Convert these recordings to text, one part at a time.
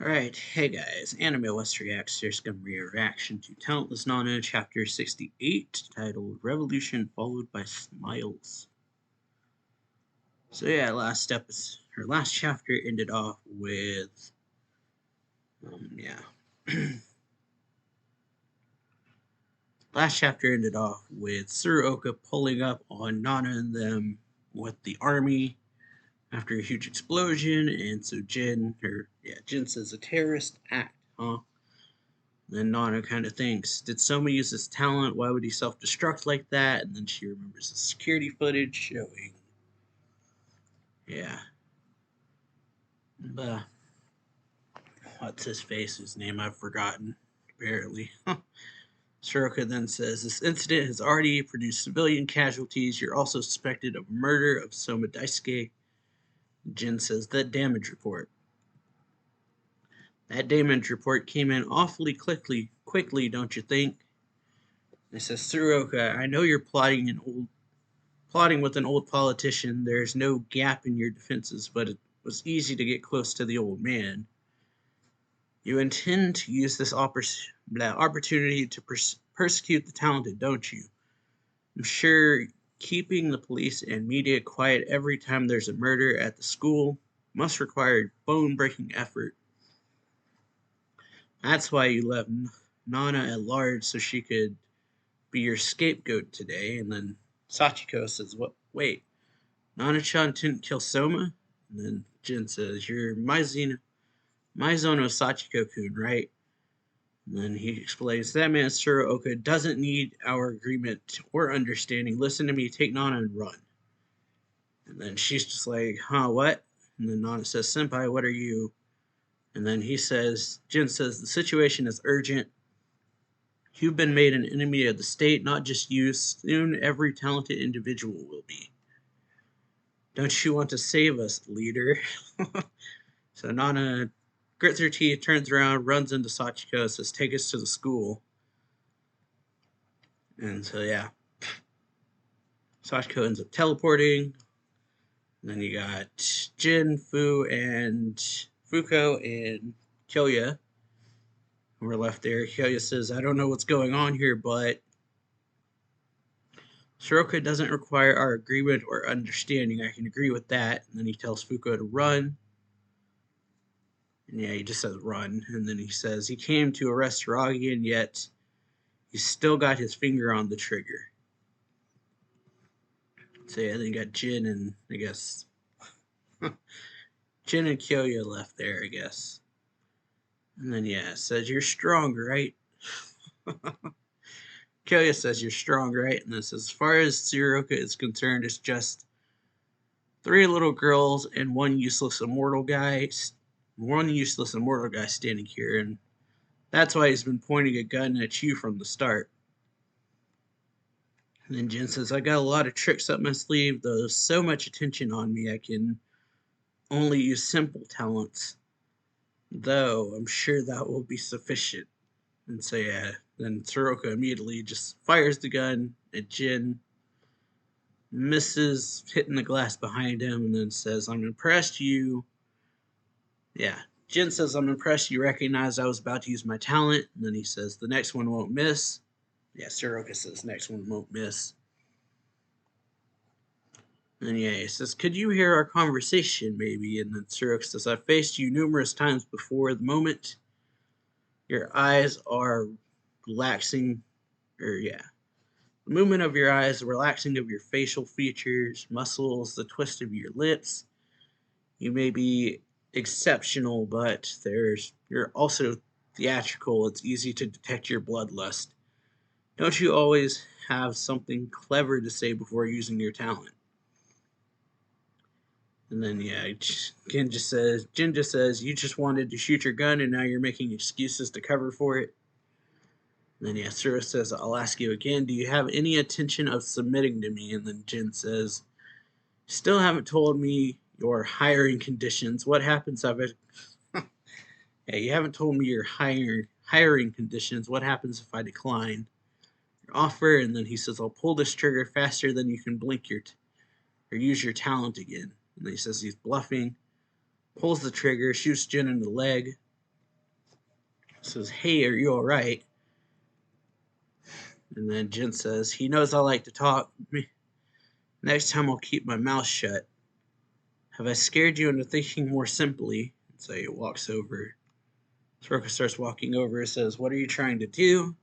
Alright, hey guys, AnimeWestReacts. Here's gonna be a reaction to Talentless Nana, Chapter 68, titled Revolution Followed by Smiles. So yeah, last chapter ended off with, last chapter ended off with Tsuruoka pulling up on Nana and them with the army after a huge explosion, and so Jin says a terrorist act, huh? Then Nana kind of thinks, did Soma use his talent? Why would he self-destruct like that? And then she remembers the security footage showing, yeah, the, what's his face, whose name I've forgotten, apparently. Tsuruoka then says, this incident has already produced civilian casualties. You're also suspected of murder of Soma Daisuke. Jin says, that damage report. That damage report came in awfully quickly, don't you think? It says, Tsuruoka, I know you're plotting with an old politician. There's no gap in your defenses, but it was easy to get close to the old man. You intend to use this opportunity to persecute the talented, don't you? I'm sure keeping the police and media quiet every time there's a murder at the school must require bone-breaking effort. That's why you left Nana at large, so she could be your scapegoat today. And then Sachiko says, "What? Wait, Nana-chan didn't kill Soma?" And then Jin says, "You're Maizono Sachiko-kun, right?" And then he explains, that man Tsuruoka doesn't need our agreement or understanding. Listen to me, take Nana and run. And then she's just like, huh, what? And then Nana says, Senpai, what are you? And then Jin says, the situation is urgent. You've been made an enemy of the state, not just you. Soon every talented individual will be. Don't you want to save us, leader? So Nana grits her teeth, turns around, runs into Sachiko, says, take us to the school. And so, yeah. Sachiko ends up teleporting. And then you got Jin, Fuko, and Kyoya. We're left there. Kyoya says, I don't know what's going on here, but Tsuruoka doesn't require our agreement or understanding. I can agree with that. And then he tells Fuko to run. And yeah, he just says run. And then he says he came to arrest Hiragi, and yet he's still got his finger on the trigger. So yeah, then you got Jin and, I guess, Jin and Kyoya left there, I guess. And then, yeah, it says, you're strong, right? Kyoya says, you're strong, right? And this, as far as Tsuruoka is concerned, it's just 3 little girls and one useless immortal guy standing here. And that's why he's been pointing a gun at you from the start. And then Jin says, I got a lot of tricks up my sleeve, though there's so much attention on me, I can only use simple talents. Though, I'm sure that will be sufficient. And so, yeah, then Tsuruoka immediately just fires the gun at Jin, misses hitting the glass behind him, and then says, I'm impressed you... Yeah, Jin says, I'm impressed you recognized I was about to use my talent. And then he says, the next one won't miss. Yeah, Tsuruoka says, next one won't miss. And yeah, he says, could you hear our conversation, maybe? And then Tsuruoka says, I've faced you numerous times before. The moment your eyes are relaxing, the movement of your eyes, the relaxing of your facial features, muscles, the twist of your lips, you may be exceptional, but you're also theatrical. It's easy to detect your bloodlust. Don't you always have something clever to say before using your talent? And then, yeah, Jin just says, you just wanted to shoot your gun and now you're making excuses to cover for it. And then, yeah, Tsuruoka says, I'll ask you again, do you have any intention of submitting to me? And then Jin says, still haven't told me your hiring conditions. What happens if yeah, you haven't told me your hiring conditions. What happens if I decline your offer? And then he says, I'll pull this trigger faster than you can blink or use your talent again. And then he says he's bluffing, pulls the trigger, shoots Jin in the leg. says, "Hey, are you alright?" And then Jin says, "He knows I like to talk. Next time I'll keep my mouth shut. Have I scared you into thinking more simply?" And so he walks over. Tsuruoka starts walking over and says, "What are you trying to do?"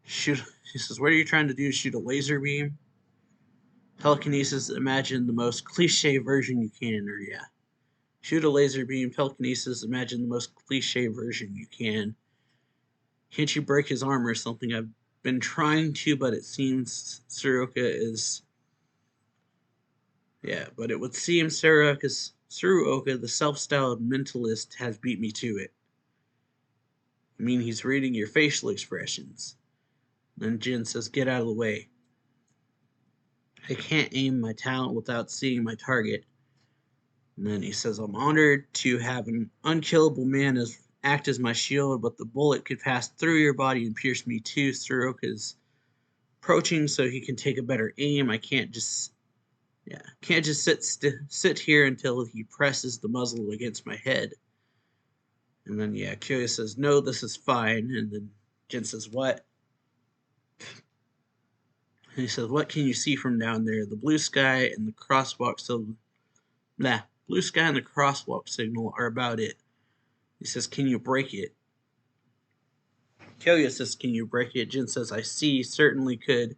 Shoot. He says, "What are you trying to do? Shoot a laser beam?" Telekinesis, imagine the most cliche version you can, or yeah. Shoot a laser beam, telekinesis, imagine the most cliche version you can. Can't you break his arm or something? I've been trying to, but it seems Tsuruoka is... Yeah, but it would seem Tsuruoka, the self-styled mentalist, has beat me to it. I mean, he's reading your facial expressions. Then Jin says, "Get out of the way. I can't aim my talent without seeing my target." And then he says, "I'm honored to have an unkillable man act as my shield, but the bullet could pass through your body and pierce me too. Tsuruoka's approaching so he can take a better aim. I can't just sit here until he presses the muzzle against my head." And then Kyoya says, "No, this is fine." And then Jin says, "What?" And he says, "What can you see from down there? The blue sky and the crosswalk blue sky and the crosswalk signal are about it." He says, "Can you break it?" Kyoya says, "Can you break it?" Jin says, "I see, certainly could.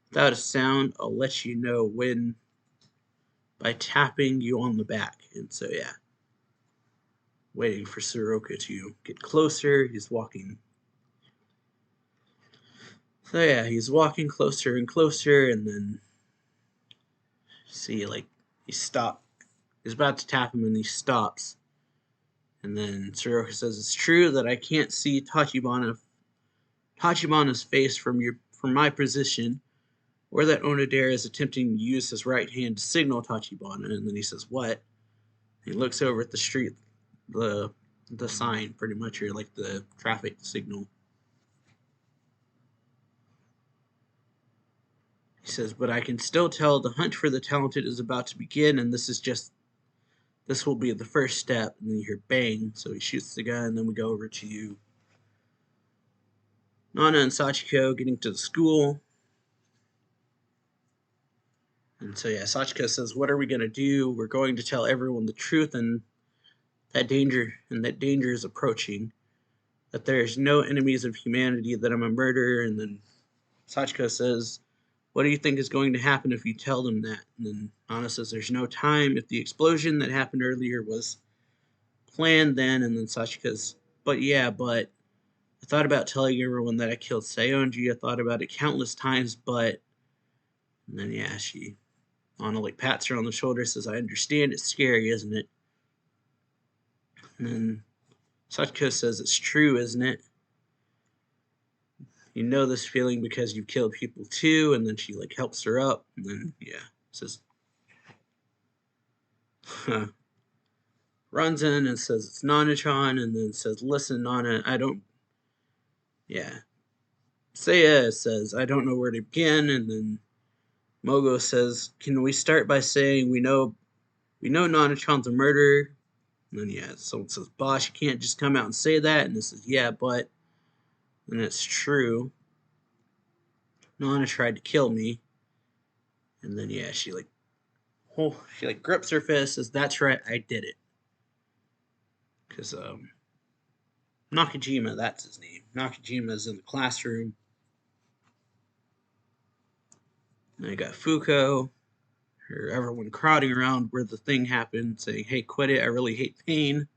Without a sound, I'll let you know when by tapping you on the back." And so waiting for Tsuruoka to get closer. He's walking. So he's walking closer and closer, and then see he stopped. He's about to tap him, and he stops. And then Tsuruoka says, "It's true that I can't see Tachibana's face from my position, or that Onodera is attempting to use his right hand to signal Tachibana." And then he says, "What?" He looks over at the street, the sign, pretty much, or like the traffic signal. He says, "But I can still tell the hunt for the talented is about to begin, and this will be the first step." And then you hear bang, so he shoots the gun, and then we go over to Nana and Sachiko getting to the school. And so Sachiko says, "What are we gonna do? We're going to tell everyone the truth, and that danger is approaching. That there's no enemies of humanity, that I'm a murderer." And then Sachiko says, "What do you think is going to happen if you tell them that?" And then Nana says, "There's no time. If the explosion that happened earlier was planned then." And then Sachiko's, but I thought about telling everyone that I killed Sayonji. I thought about it countless times, but..." And then Nana pats her on the shoulder, says, "I understand, it's scary, isn't it?" And then Sachiko says, "It's true, isn't it? You know this feeling because you've killed people too." And then she helps her up, and then says, runs in and says, "It's Nana-chan," and then says, "Listen, Nana, I don't..." Seiya says, "I don't know where to begin." And then Mogo says, "Can we start by saying we know Nana-chan's a murderer?" And then someone says, "Boss, you can't just come out and say that." And this is, but..." And it's true. Nana tried to kill me. And then she grips her fist, says, "That's right, I did it." Because Nakajima, that's his name. Nakajima's in the classroom. And I got Fuko, or everyone crowding around where the thing happened, saying, "Hey, quit it, I really hate pain."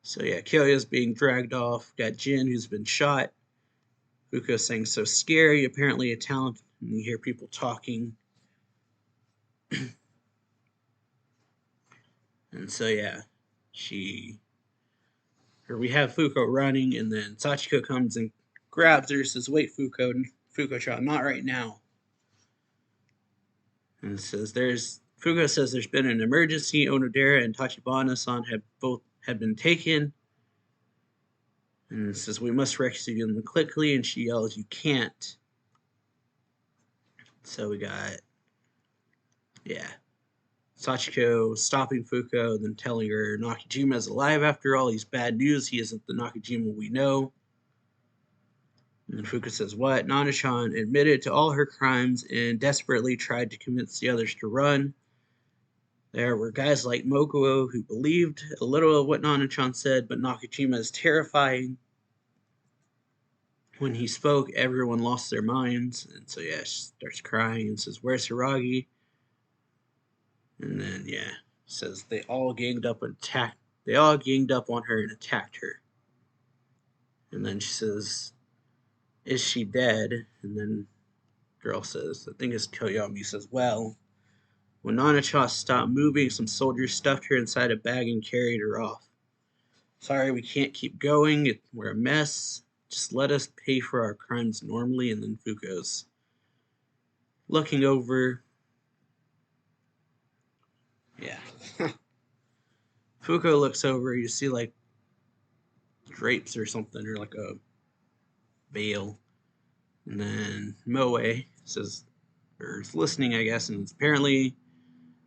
So Kyoya's being dragged off. Got Jin, who's been shot. Fuko saying, "So scary, apparently a talent." And you hear people talking. And so we have Fuko running, and then Sachiko comes and grabs her, says, "Wait, Fuko-chan, not right now." And Fuko says there's been an emergency. Onodera and Tachibana-san have been taken. And it says, "We must rescue them quickly." And she yells, "You can't." So we got Sachiko stopping Fuko, then telling her Nakajima is alive after all. He's bad news. He isn't the Nakajima we know. And Fuka says, what? Nana-chan admitted to all her crimes and desperately tried to convince the others to run. There were guys like Mokuo who believed a little of what Nana-chan said, but Nakajima is terrifying. When he spoke, everyone lost their minds. And so, yeah, she starts crying and says, where's Hiragi? And then, yeah, says they all ganged up on her and attacked her. And then she says, is she dead? And then girl says, I think it's Koyomi, says, well, when Nana-chan stopped moving, some soldiers stuffed her inside a bag and carried her off. Sorry, we can't keep going. We're a mess. Just let us pay for our crimes normally. And then Fuko's looking over. Yeah. Fuko looks over. You see, like, drapes or something, or like a veil. And then Moe says, or is listening, I guess, and apparently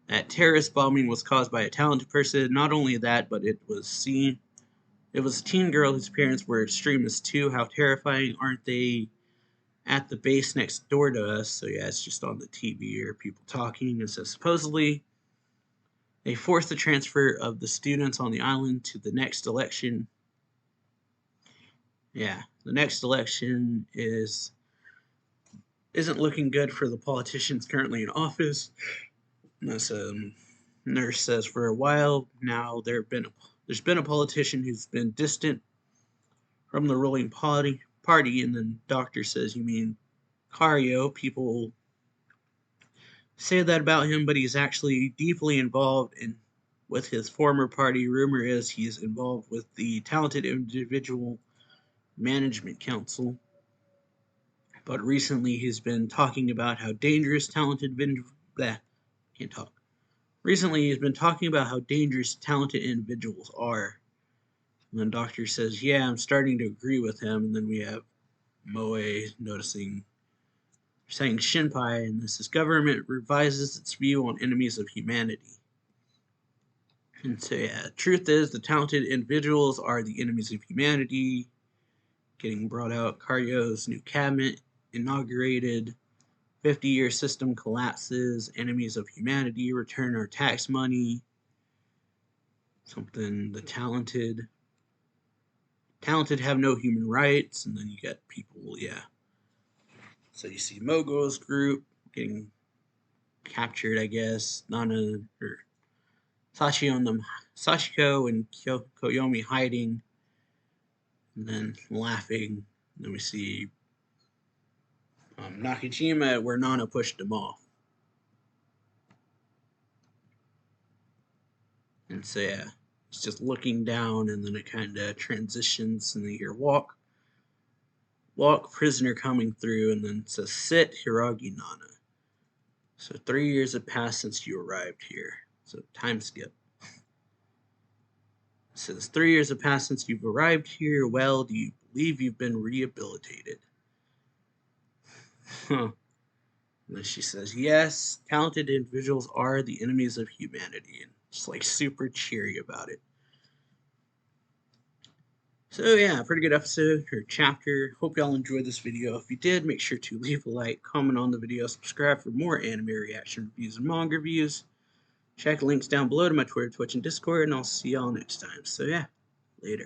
that terrorist bombing was caused by a talented person. Not only that, but it was a teen girl whose parents were extremists too. How terrifying. Aren't they at the base next door to us? So yeah, it's just on the TV or people talking. It says supposedly they forced the transfer of the students on the island to the next election. Yeah, the next election isn't looking good for the politicians currently in office. This nurse says for a while now there's been a politician who's been distant from the ruling party, and then doctor says, you mean Kario? People say that about him, but he's actually deeply involved with his former party. Rumor is he's involved with the Talented Individual Management Council. But recently he's been talking about how dangerous Recently he's been talking about how dangerous talented individuals are. And then doctor says, yeah, I'm starting to agree with him. And then we have Moe saying Shinpai, and this is government revises its view on enemies of humanity. And so, yeah, truth is the talented individuals are the enemies of humanity. Getting brought out, Karyo's new cabinet inaugurated. 50-year system collapses. Enemies of humanity return our tax money. Something the talented have no human rights. And then you got people, yeah. So you see Mogo's group getting captured, I guess. Nana or Sachiko and Koyomi hiding, and then laughing. And then we see Nakajima where Nana pushed him off. And so yeah, it's just looking down, and then it kind of transitions, and then you hear walk, prisoner coming through, and then it says sit, Hiragi Nana. So 3 years have passed since you arrived here. So time skip. It says 3 years have passed since you've arrived here. Well, do you believe you've been rehabilitated? Huh. And then she says, yes, talented individuals are the enemies of humanity. And just like super cheery about it. So yeah, pretty good episode or chapter. Hope y'all enjoyed this video. If you did, make sure to leave a like, comment on the video, subscribe for more anime reaction reviews and manga reviews. Check links down below to my Twitter, Twitch, and Discord, and I'll see y'all next time. So yeah, later.